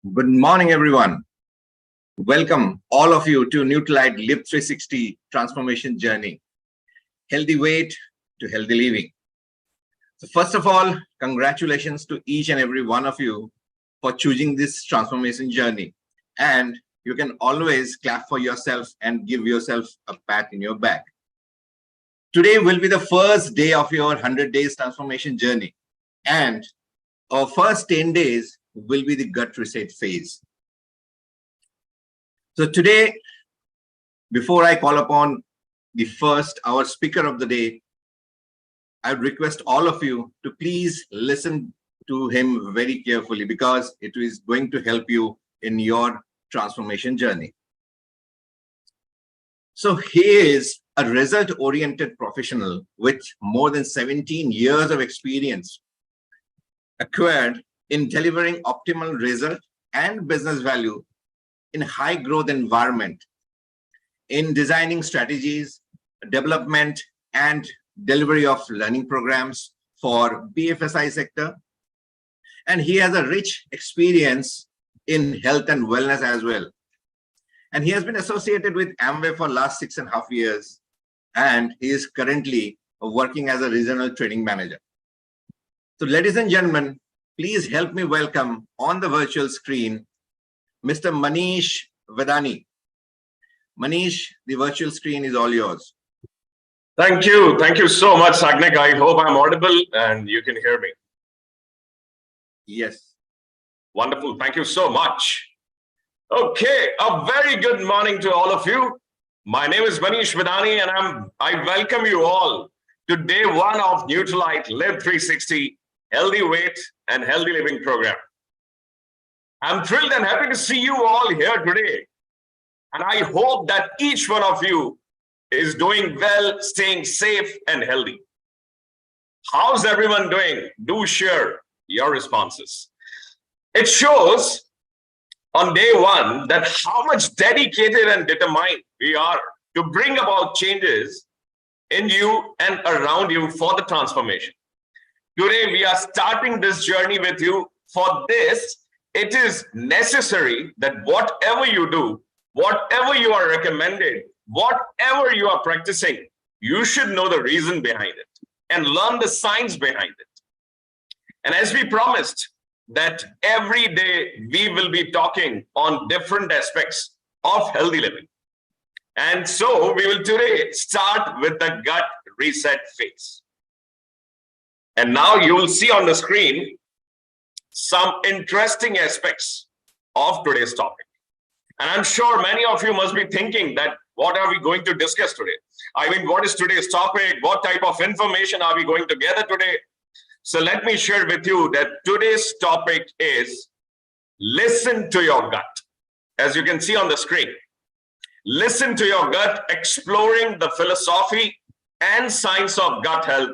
Good morning, everyone. Welcome all of you to Nutrilite Live 360 transformation journey, healthy weight to healthy living. So first of all, congratulations to each and every one of you for choosing this transformation journey. And you can always clap for yourself and give yourself a pat in your back. Today will be the first day of your 100 days transformation journey. And our first 10 days will be the gut reset phase. So today, before I call upon our speaker of the day, I would request all of you to please listen to him very carefully because it is going to help you in your transformation journey. So he is a result-oriented professional with more than 17 years of experience acquired in delivering optimal result and business value in a high growth environment, in designing strategies, development and delivery of learning programs for BFSI sector. And he has a rich experience in health and wellness as well. And he has been associated with Amway for last 6.5 years. And he is currently working as a regional training manager. So ladies and gentlemen, please help me welcome on the virtual screen, Mr. Manish Vedani. Manish, the virtual screen is all yours. Thank you. Thank you so much, Sagnik. I hope I'm audible and you can hear me. Yes. Wonderful. Thank you so much. Okay. A very good morning to all of you. My name is Manish Vedani and I welcome you all to day one of Nutrilite Live 360 Healthy Weight and Healthy Living program. I'm thrilled and happy to see you all here today. And I hope that each one of you is doing well, staying safe and healthy. How's everyone doing? Do share your responses. It shows on day one that how much dedicated and determined we are to bring about changes in you and around you for the transformation. Today, we are starting this journey with you. For this, it is necessary that whatever you do, whatever you are recommended, whatever you are practicing, you should know the reason behind it and learn the science behind it. And as we promised that every day we will be talking on different aspects of healthy living. And so we will today start with the gut reset phase. And now you will see on the screen some interesting aspects of today's topic. And I'm sure many of you must be thinking that what are we going to discuss today? I mean, what is today's topic? What type of information are we going to gather today? So let me share with you that today's topic is listen to your gut. As you can see on the screen, listen to your gut, exploring the philosophy and science of gut health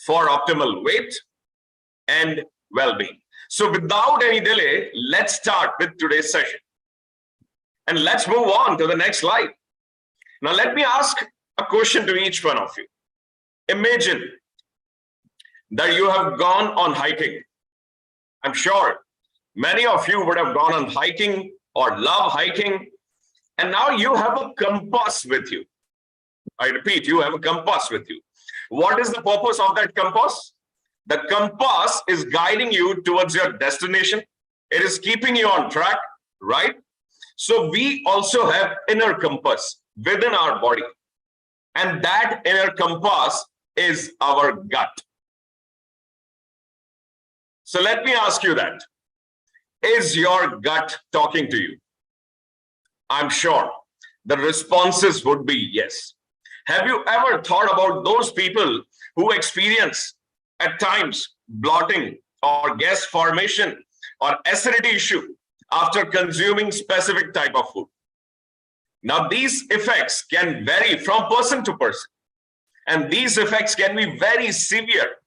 for optimal weight and well-being. So without any delay, let's start with today's session. And let's move on to the next slide. Now, let me ask a question to each one of you. Imagine that you have gone on hiking. I'm sure many of you would have gone on hiking or love hiking. And now you have a compass with you. I repeat, you have a compass with you. What is the purpose of that compass? The compass is guiding you towards your destination. It is keeping you on track, right? So we also have inner compass within our body. And that inner compass is our gut. So let me ask you that. Is your gut talking to you? I'm sure the responses would be yes. Have you ever thought about those people who experience at times bloating or gas formation or acidity issue after consuming specific type of food? Now, these effects can vary from person to person, and these effects can be very severe,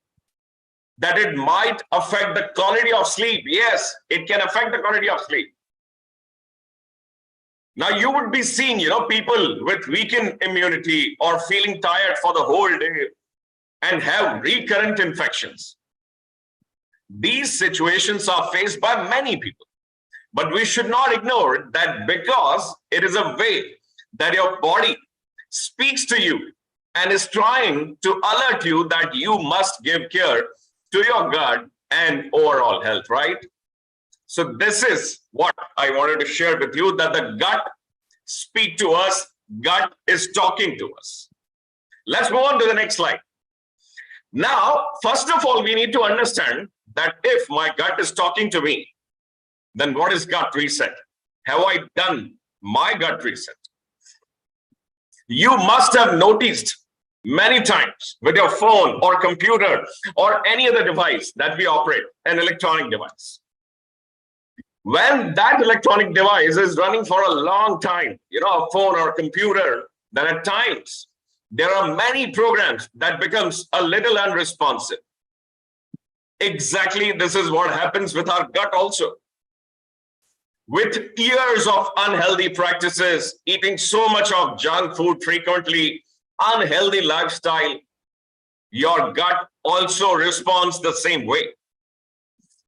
that it might affect the quality of sleep. Yes, it can affect the quality of sleep. Now you would be seeing, people with weakened immunity or feeling tired for the whole day and have recurrent infections. These situations are faced by many people. But we should not ignore that, because it is a way that your body speaks to you and is trying to alert you that you must give care to your gut and overall health, right? So this is what I wanted to share with you, that the gut speaks to us, gut is talking to us. Let's move on to the next slide. Now, first of all, we need to understand that if my gut is talking to me, then what is gut reset? Have I done my gut reset? You must have noticed many times with your phone or computer or any other device that we operate, an electronic device. When that electronic device is running for a long time, a phone or computer, then at times there are many programs that becomes a little unresponsive. Exactly, this is what happens with our gut also. With years of unhealthy practices, eating so much of junk food frequently, unhealthy lifestyle, your gut also responds the same way.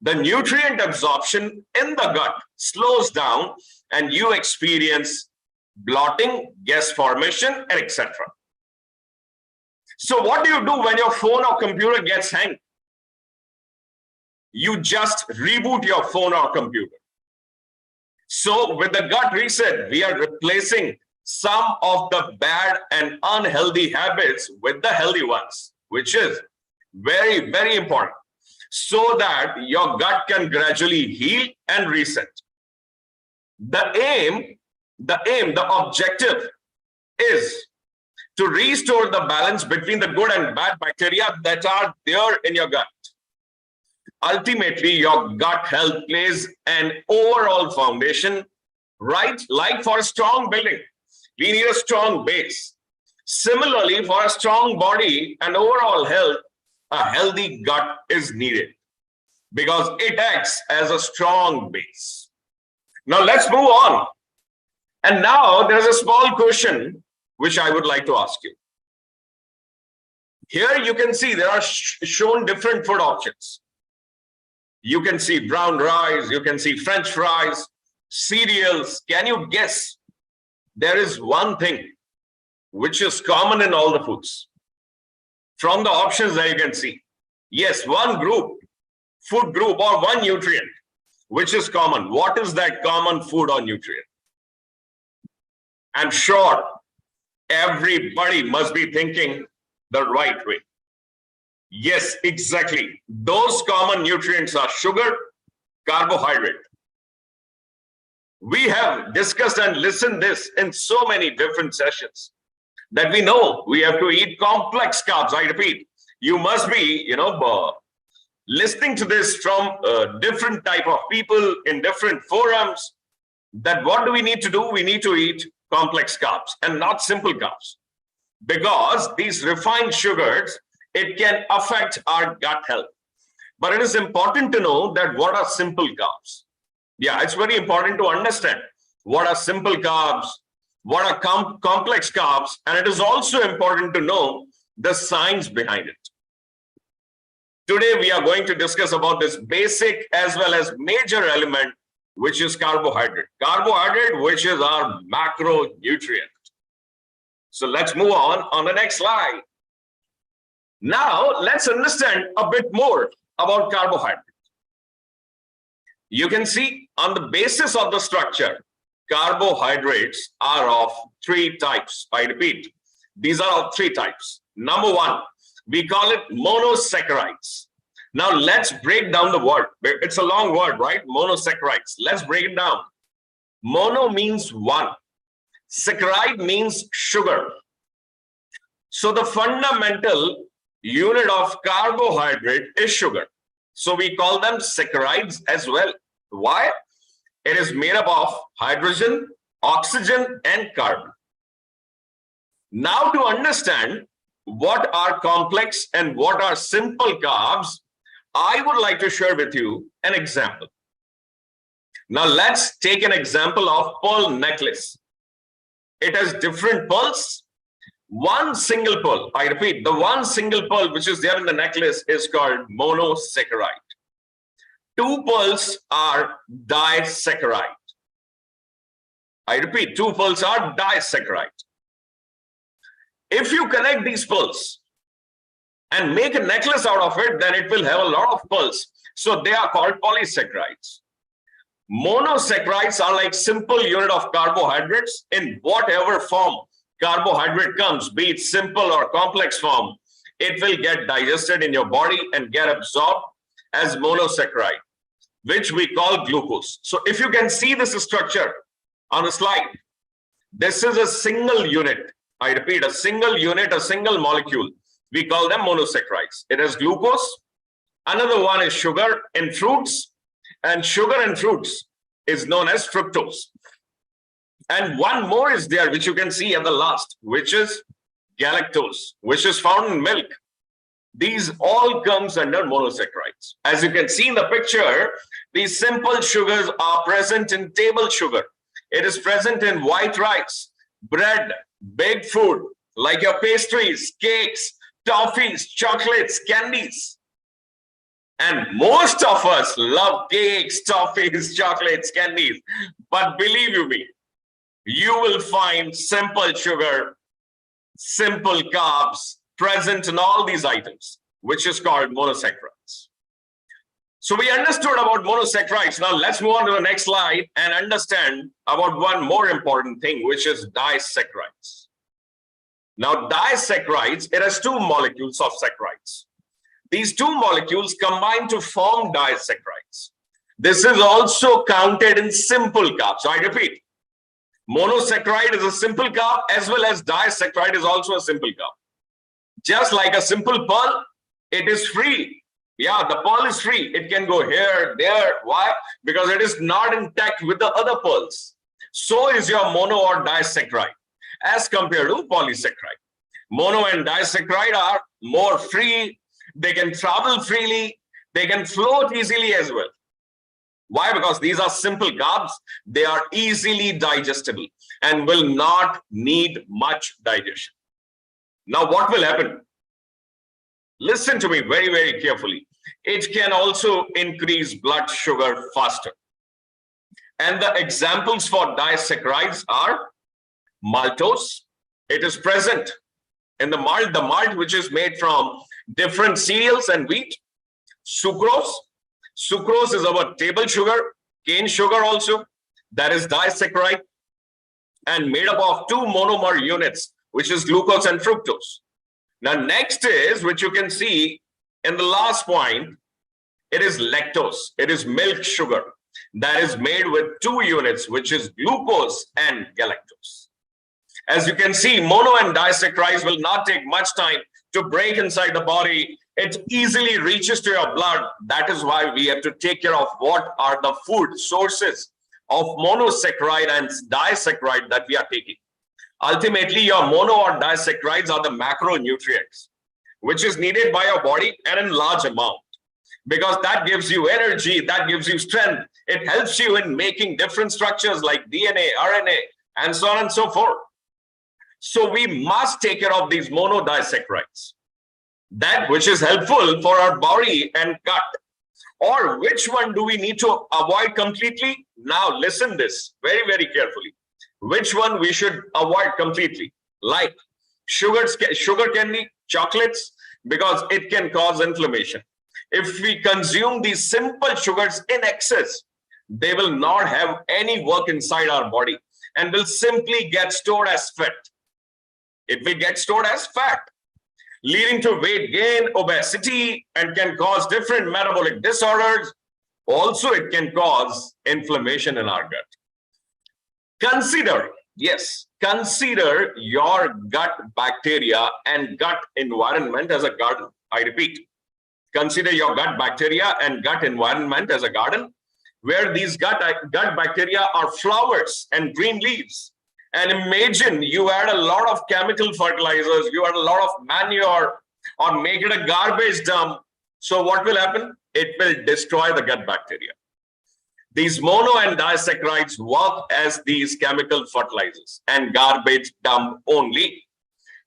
The nutrient absorption in the gut slows down and you experience bloating, gas formation, and etc. So what do you do when your phone or computer gets hanged? You just reboot your phone or computer. So with the gut reset, we are replacing some of the bad and unhealthy habits with the healthy ones, which is very, very important, so that your gut can gradually heal and reset. The objective is to restore the balance between the good and bad bacteria that are there in your gut. Ultimately, your gut health plays an overall foundation, right? Like for a strong building, we need a strong base. Similarly, for a strong body and overall health, a healthy gut is needed because it acts as a strong base. Now let's move on. And now there's a small question which I would like to ask you. Here you can see there are shown different food options. You can see brown rice, you can see French fries, cereals. Can you guess? There is one thing which is common in all the foods. From the options that you can see, yes, one group, food group or one nutrient, which is common. What is that common food or nutrient? I'm sure everybody must be thinking the right way. Yes, exactly. Those common nutrients are sugar, carbohydrate. We have discussed and listened this in so many different sessions that we know we have to eat complex carbs. I repeat, you must be, listening to this from different type of people in different forums, that what do we need to do? We need to eat complex carbs and not simple carbs, because these refined sugars, it can affect our gut health. But it is important to know that what are simple carbs. Yeah, it's very important to understand what are simple carbs, what are complex carbs, and it is also important to know the science behind it. Today, we are going to discuss about this basic as well as major element, which is carbohydrate. Carbohydrate, which is our macronutrient. So let's move on the next slide. Now, let's understand a bit more about carbohydrate. You can see on the basis of the structure, carbohydrates are of three types. I repeat, these are of three types. Number one, we call it monosaccharides. Now, let's break down the word. It's a long word, right? Monosaccharides. Let's break it down. Mono means one. Saccharide means sugar. So the fundamental unit of carbohydrate is sugar. So we call them saccharides as well. Why? It is made up of hydrogen, oxygen, and carbon. Now, to understand what are complex and what are simple carbs, I would like to share with you an example. Now, let's take an example of pearl necklace. It has different pearls. One single pearl, I repeat, the one single pearl which is there in the necklace is called monosaccharide. Two pearls are disaccharide. I repeat, two pearls are disaccharide. If you connect these pearls and make a necklace out of it, then it will have a lot of pearls. So they are called polysaccharides. Monosaccharides are like simple unit of carbohydrates in whatever form carbohydrate comes, be it simple or complex form, it will get digested in your body and get absorbed as monosaccharide, which we call glucose. So if you can see this structure on the slide, this is a single unit. I repeat, a single unit, a single molecule. We call them monosaccharides. It has glucose. Another one is sugar in fruits, and sugar in fruits is known as fructose. And one more is there, which you can see at the last, which is galactose, which is found in milk. These all comes under monosaccharides. As you can see in the picture, these simple sugars are present in table sugar. It is present in white rice, bread, baked food, like your pastries, cakes, toffees, chocolates, candies. And most of us love cakes, toffees, chocolates, candies. But believe you me, you will find simple sugar, simple carbs present in all these items, which is called monosaccharides. So we understood about monosaccharides. Now let's move on to the next slide and understand about one more important thing, which is disaccharides. Now disaccharides, it has two molecules of saccharides. These two molecules combine to form disaccharides. This is also counted in simple carbs. So I repeat, monosaccharide is a simple carb as well as disaccharide is also a simple carb. Just like a simple pearl, it is free. Yeah, the pearl is free. It can go here, there. Why? Because it is not intact with the other pearls. So is your mono or disaccharide as compared to polysaccharide. Mono and disaccharide are more free. They can travel freely. They can float easily as well. Why? Because these are simple carbs. They are easily digestible and will not need much digestion. Now, what will happen? Listen to me very, very carefully. It can also increase blood sugar faster. And the examples for disaccharides are maltose. It is present in the malt which is made from different cereals and wheat. Sucrose. Sucrose is our table sugar, cane sugar also. That is disaccharide and made up of two monomer units, which is glucose and fructose. Now, next is, which you can see in the last point, it is lactose. It is milk sugar that is made with two units, which is glucose and galactose. As you can see, mono and disaccharides will not take much time to break inside the body. It easily reaches to your blood. That is why we have to take care of what are the food sources of monosaccharide and disaccharide that we are taking. Ultimately, your mono or disaccharides are the macronutrients, which is needed by your body and in large amount, because that gives you energy, that gives you strength. It helps you in making different structures like DNA, RNA, and so on and so forth. So we must take care of these monodisaccharides, that which is helpful for our body and gut. Or which one do we need to avoid completely? Now listen this very, very carefully. Which one we should avoid completely? Like sugar candy, chocolates, because it can cause inflammation. If we consume these simple sugars in excess, they will not have any work inside our body and will simply get stored as fat. It will get stored as fat, leading to weight gain, obesity, and can cause different metabolic disorders. Also, it can cause inflammation in our gut. Consider your gut bacteria and gut environment as a garden. I repeat, consider your gut bacteria and gut environment as a garden, where these gut bacteria are flowers and green leaves. And imagine you add a lot of chemical fertilizers, you add a lot of manure, or make it a garbage dump. So what will happen? It will destroy the gut bacteria. These mono and disaccharides work as these chemical fertilizers and garbage dump only.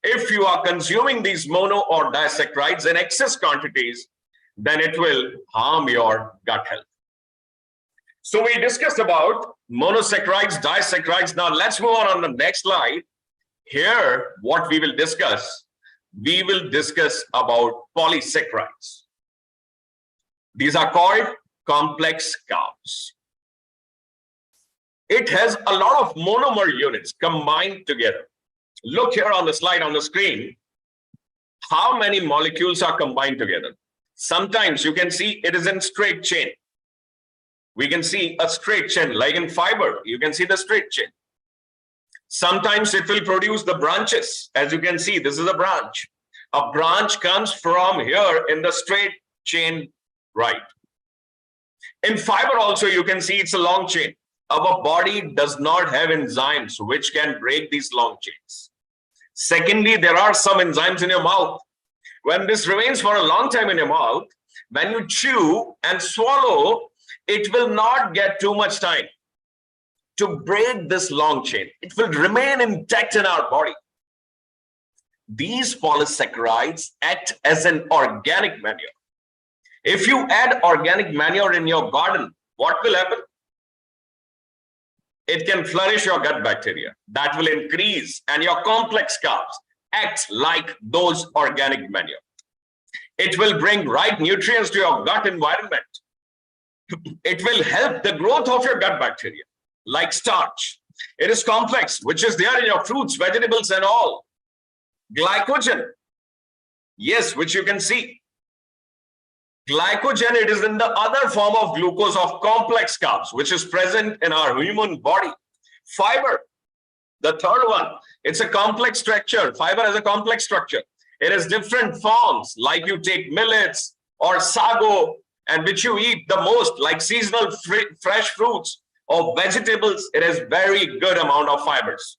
If you are consuming these mono or disaccharides in excess quantities, then it will harm your gut health. So we discussed about monosaccharides, disaccharides. Now let's move on the next slide. Here, what we will discuss about polysaccharides. These are called complex carbs. It has a lot of monomer units combined together. Look here on the slide on the screen, how many molecules are combined together. Sometimes you can see it is in straight chain. We can see a straight chain, like in fiber, you can see the straight chain. Sometimes it will produce the branches. As you can see, this is a branch. A branch comes from here in the straight chain, right? In fiber also, you can see it's a long chain. Our body does not have enzymes which can break these long chains. Secondly, there are some enzymes in your mouth. When this remains for a long time in your mouth, when you chew and swallow, it will not get too much time to break this long chain. It will remain intact in our body. These polysaccharides act as an organic manure. If you add organic manure in your garden, what will happen? It can flourish your gut bacteria. That will increase, and your complex carbs act like those organic manure. It will bring right nutrients to your gut environment. It will help the growth of your gut bacteria, like starch. It is complex, which is there in your fruits, vegetables, and all. Glycogen, yes, which you can see. Glycogen, it is in the other form of glucose of complex carbs, which is present in our human body. Fiber, the third one, it's a complex structure. Fiber has a complex structure. It has different forms, like you take millets or sago, and which you eat the most, like seasonal fresh fruits or vegetables. It has very good amount of fibers.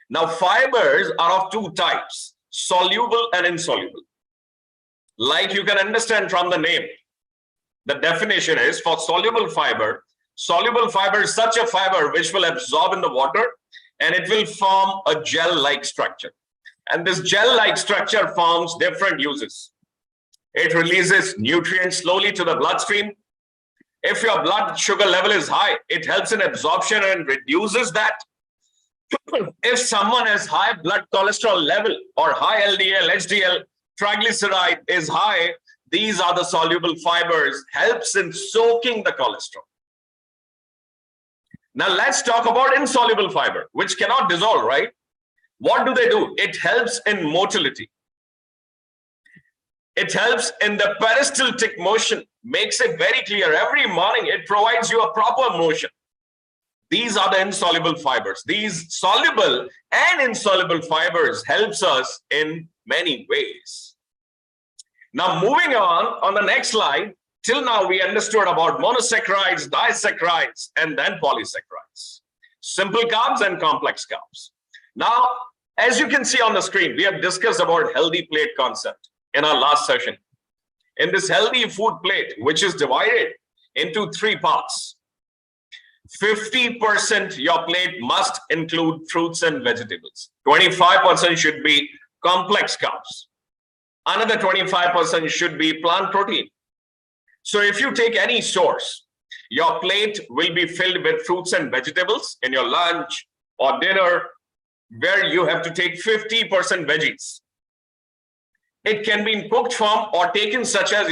Now, fibers are of two types, soluble and insoluble. Like you can understand from the name, the definition is for soluble fiber is such a fiber which will absorb in the water and it will form a gel-like structure. And this gel-like structure forms different uses. It releases nutrients slowly to the bloodstream. If your blood sugar level is high, it helps in absorption and reduces that. If someone has high blood cholesterol level or high LDL, HDL, triglyceride is high, these are the soluble fibers, helps in soaking the cholesterol. Now let's talk about insoluble fiber, which cannot dissolve, right? What do they do? It helps in motility. It helps in the peristaltic motion, makes it very clear. Every morning, it provides you a proper motion. These are the insoluble fibers. These soluble and insoluble fibers helps us in many ways. Now, moving on the next slide, till now we understood about monosaccharides, disaccharides, and then polysaccharides. Simple carbs and complex carbs. Now, as you can see on the screen, we have discussed about healthy plate concept in our last session. In this healthy food plate, which is divided into three parts, 50% your plate must include fruits and vegetables. 25% should be complex carbs. Another 25% should be plant protein. So if you take any source, your plate will be filled with fruits and vegetables in your lunch or dinner, where you have to take 50% veggies. It can be in cooked form or taken such as,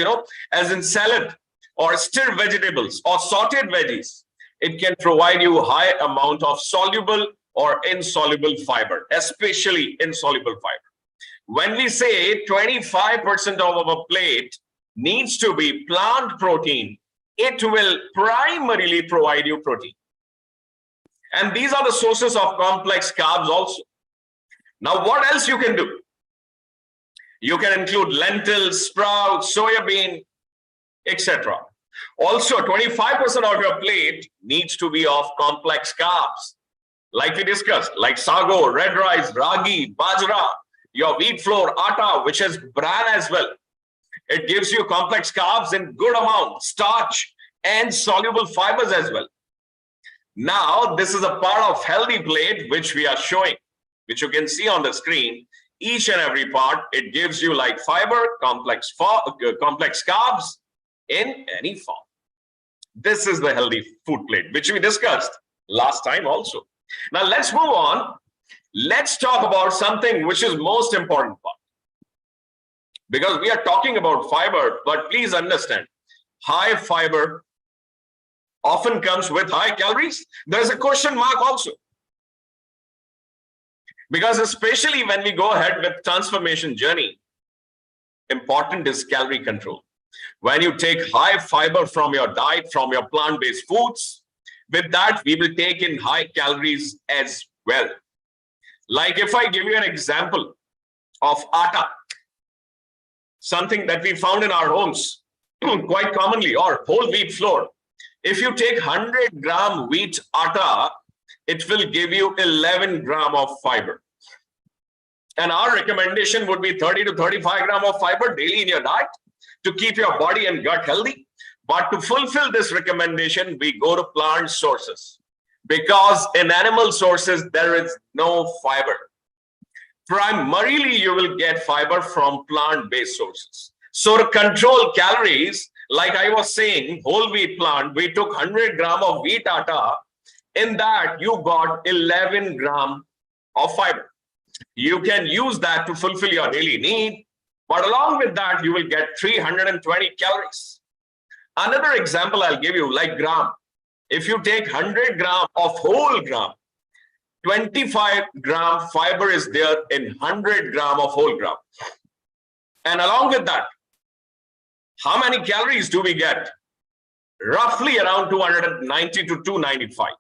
as in salad or stir vegetables or sauteed veggies. It can provide you a high amount of soluble or insoluble fiber, especially insoluble fiber. When we say 25% of our plate needs to be plant protein, it will primarily provide you protein. And these are the sources of complex carbs also. Now, what else you can do? You can include lentils, sprouts, soya bean, etc. Also, 25% of your plate needs to be of complex carbs, like we discussed, like sago, red rice, ragi, bajra, your wheat flour, atta, which has bran as well. It gives you complex carbs in good amount, starch, and soluble fibers as well. Now, this is a part of healthy plate, which we are showing, which you can see on the screen. Each and every part, it gives you like fiber, complex carbs in any form. This is the healthy food plate, which we discussed last time also. Now let's move on. Let's talk about something which is most important part. Because we are talking about fiber, but please understand, high fiber often comes with high calories. There's a question mark also. Because especially when we go ahead with transformation journey, important is calorie control. When you take high fiber from your diet, from your plant-based foods, with that, we will take in high calories as well. Like if I give you an example of atta, something that we found in our homes quite commonly, or whole wheat flour. If you take 100 gram wheat atta, it will give you 11 gram of fiber. And our recommendation would be 30 to 35 gram of fiber daily in your diet to keep your body and gut healthy. But to fulfill this recommendation, we go to plant sources, because in animal sources, there is no fiber. Primarily, you will get fiber from plant-based sources. So to control calories, like I was saying, whole wheat plant, we took 100 gram of wheat atta. In that, you got 11 gram of fiber. You can use that to fulfill your daily need, but along with that, you will get 320 calories. Another example I'll give you, like gram. If you take 100 gram of whole gram, 25 gram fiber is there in 100 gram of whole gram. And along with that, how many calories do we get? Roughly around 290 to 295.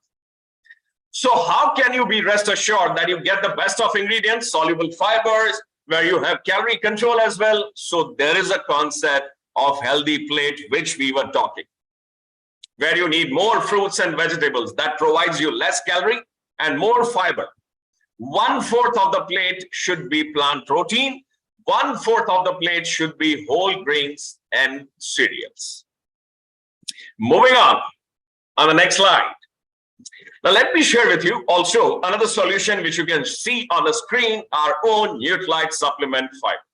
So how can you be rest assured that you get the best of ingredients, soluble fibers, where you have calorie control as well? So there is a concept of healthy plate, which we were talking, where you need more fruits and vegetables that provides you less calorie and more fiber. 1/4 of the plate should be plant protein. 1/4 of the plate should be whole grains and cereals. Moving on the next slide. Now, let me share with you also another solution which you can see on the screen, our own Nutralite supplement fiber.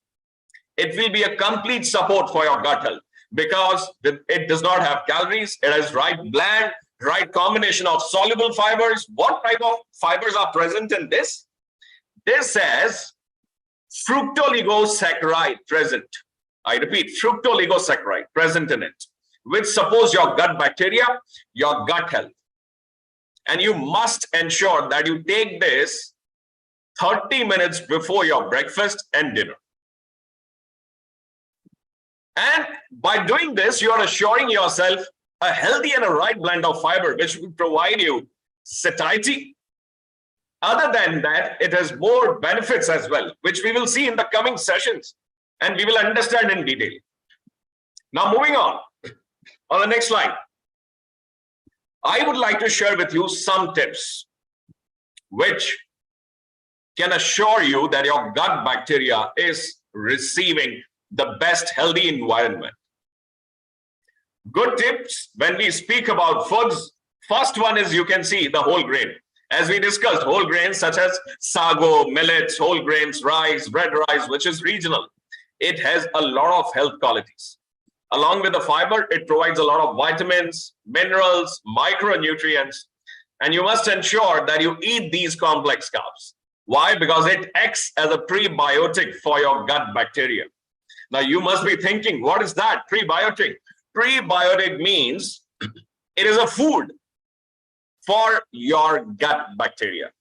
It will be a complete support for your gut health because it does not have calories. It has right blend, right combination of soluble fibers. What type of fibers are present in this? This says fructooligosaccharides present. I repeat, fructooligosaccharides present in it, which supports your gut bacteria, your gut health. And you must ensure that you take this 30 minutes before your breakfast and dinner. And by doing this, you are assuring yourself a healthy and a right blend of fiber, which will provide you satiety. Other than that, it has more benefits as well, which we will see in the coming sessions and we will understand in detail. Now, moving on the next slide. I would like to share with you some tips which can assure you that your gut bacteria is receiving the best healthy environment. Good tips when we speak about foods. First one is, you can see the whole grain. As we discussed, whole grains such as sago, millets, whole grains, rice, red rice, which is regional. It has a lot of health qualities. Along with the fiber, it provides a lot of vitamins, minerals, micronutrients, and you must ensure that you eat these complex carbs. Why? Because it acts as a prebiotic for your gut bacteria. Now, you must be thinking, what is that, prebiotic? Prebiotic means it is a food for your gut bacteria.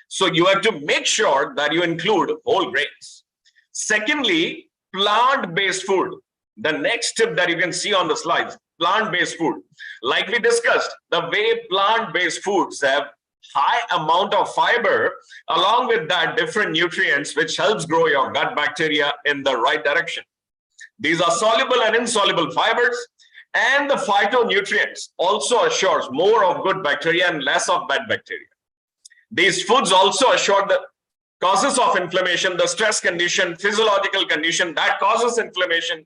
So you have to make sure that you include whole grains. Secondly, plant-based food. The next tip that you can see on the slides, plant-based food. Like we discussed, the way plant-based foods have high amount of fiber, along with that different nutrients, which helps grow your gut bacteria in the right direction. These are soluble and insoluble fibers, and the phytonutrients also assures more of good bacteria and less of bad bacteria. These foods also assure the causes of inflammation, the stress condition, physiological condition that causes inflammation.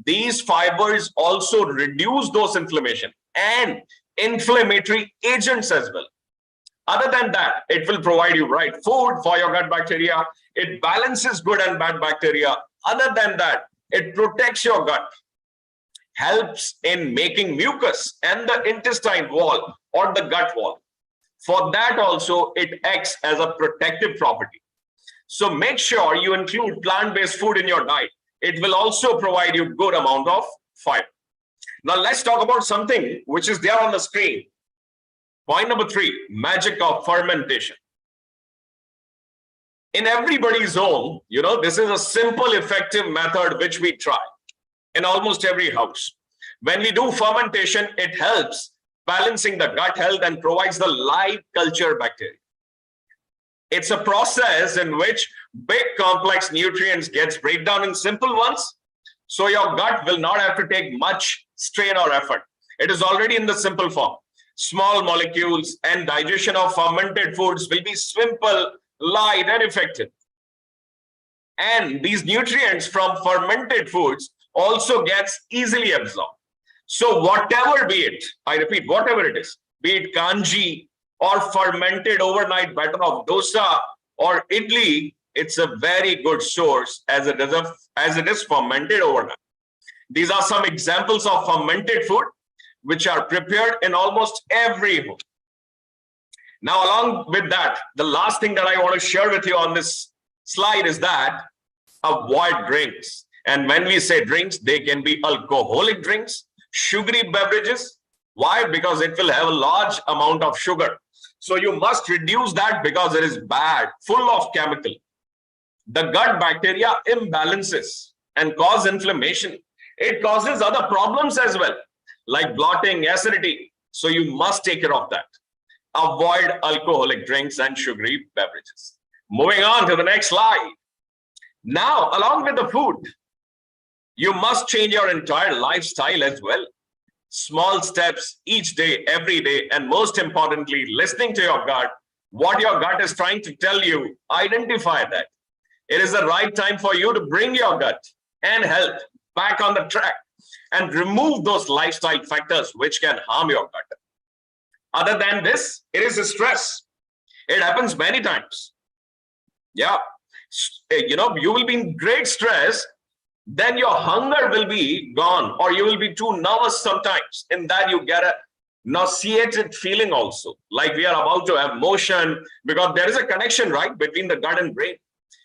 These fibers also reduce those inflammation and inflammatory agents as well. Other than that, it will provide you right food for your gut bacteria. It balances good and bad bacteria. Other than that, it protects your gut, helps in making mucus and the intestine wall or the gut wall. For that also, it acts as a protective property. So make sure you include plant-based food in your diet. It will also provide you good amount of fiber. Now let's talk about something which is there on the screen. Point number 3, magic of fermentation. In everybody's home, this is a simple, effective method which we try in almost every house. When we do fermentation, it helps balancing the gut health and provides the live culture bacteria. It's a process in which big complex nutrients gets break down in simple ones. So your gut will not have to take much strain or effort. It is already in the simple form. Small molecules and digestion of fermented foods will be simple, light, and effective. And these nutrients from fermented foods also gets easily absorbed. So whatever be it, I repeat, whatever it is, be it kanji or fermented overnight batter of dosa or idli, it's a very good source as it is fermented overnight. These are some examples of fermented food which are prepared in almost every home. Now, along with that, the last thing that I want to share with you on this slide is that avoid drinks. And when we say drinks, they can be alcoholic drinks, sugary beverages. Why? Because it will have a large amount of sugar. So you must reduce that because it is bad, full of chemical. The gut bacteria imbalances and cause inflammation. It causes other problems as well, like bloating, acidity. So you must take care of that. Avoid alcoholic drinks and sugary beverages. Moving on to the next slide. Now, along with the food, you must change your entire lifestyle as well. Small steps each day, every day, and most importantly, listening to your gut, what your gut is trying to tell you, identify that. It is the right time for you to bring your gut and health back on the track and remove those lifestyle factors which can harm your gut. Other than this, it is a stress. It happens many times. Yeah. You will be in great stress, then your hunger will be gone, or you will be too nervous sometimes. In that, you get a nauseated feeling also, like we are about to have motion, because there is a connection, right, between the gut and brain.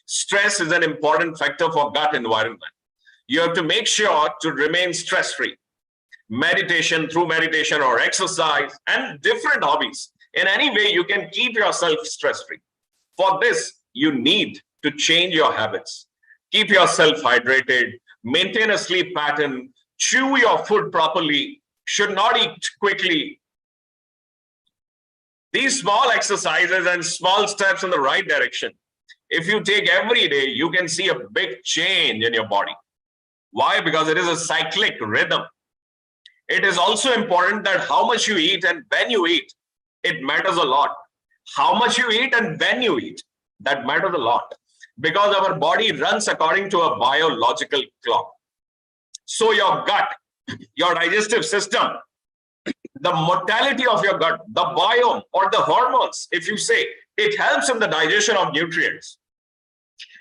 Stress is an important factor for gut environment. You have to make sure to remain stress-free. Through meditation or exercise and different hobbies. In any way, you can keep yourself stress-free. For this, you need to change your habits. Keep yourself hydrated, maintain a sleep pattern, chew your food properly, should not eat quickly. These small exercises and small steps in the right direction, if you take every day, you can see a big change in your body. Why? Because it is a cyclic rhythm. It is also important that how much you eat and when you eat, it matters a lot. How much you eat and when you eat, that matters a lot. Because our body runs according to a biological clock. So your gut, your digestive system, the mortality of your gut, the biome or the hormones, if you say, it helps in the digestion of nutrients,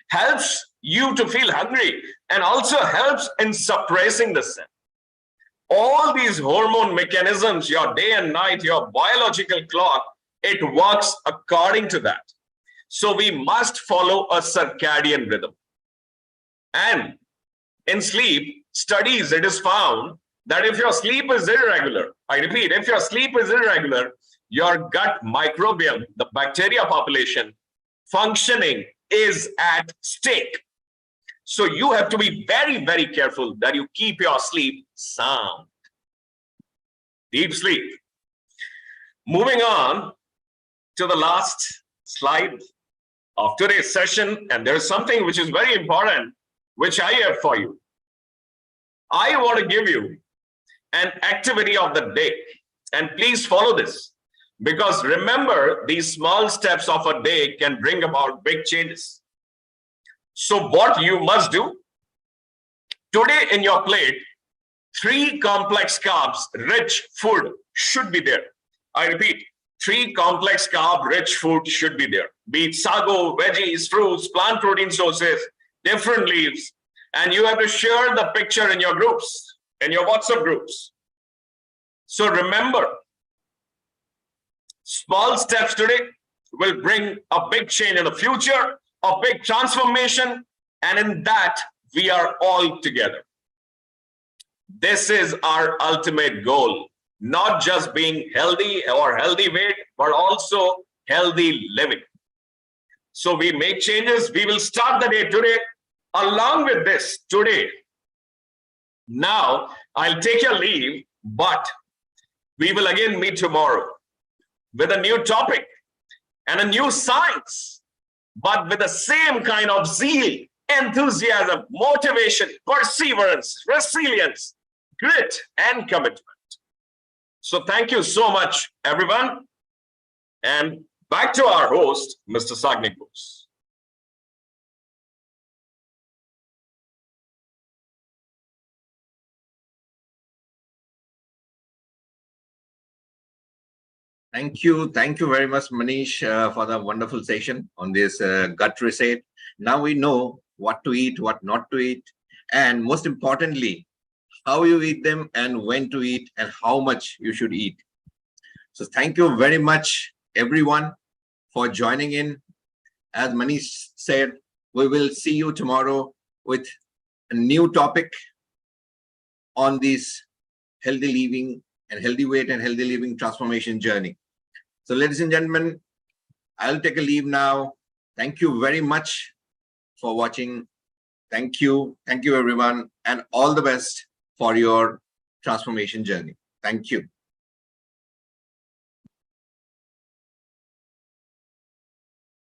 helps you to feel hungry, and also helps in suppressing the sin. All these hormone mechanisms, your day and night, your biological clock, it works according to that. So we must follow a circadian rhythm. And in sleep studies, it is found that if your sleep is irregular, I repeat, if your sleep is irregular, your gut microbiome, the bacteria population functioning is at stake. So you have to be very, very careful that you keep your sleep sound. Deep sleep. Moving on to the last slide of today's session, and there's something which is very important, which I have for you. I want to give you an activity of the day, and please follow this, because remember, these small steps of a day can bring about big changes. So what you must do today in your plate, 3 complex carbs rich food should be there. I repeat, 3 complex carb rich food should be there. Be it sago, veggies, fruits, plant protein sources, different leaves. And you have to share the picture in your groups. in your WhatsApp groups. So remember, small steps today will bring a big change in the future, a big transformation, and in that, we are all together. This is our ultimate goal, not just being healthy or healthy weight, but also healthy living. So we make changes. We will start the day today. Along with this, today, now I'll take your leave, but we will again meet tomorrow with a new topic and a new science, but with the same kind of zeal, enthusiasm, motivation, perseverance, resilience, grit, and commitment. So thank you so much, everyone. And back to our host, Mr. Sagnik Bose. Thank you. Thank you very much, Manish, for the wonderful session on this gut reset. Now we know what to eat, what not to eat, and most importantly, how you eat them and when to eat and how much you should eat. So thank you very much, everyone, for joining in. As Manish said, we will see you tomorrow with a new topic on this healthy living and healthy weight and healthy living transformation journey. So ladies and gentlemen, I'll take a leave now. Thank you very much for watching. Thank you. Thank you, everyone, and all the best for your transformation journey. Thank you.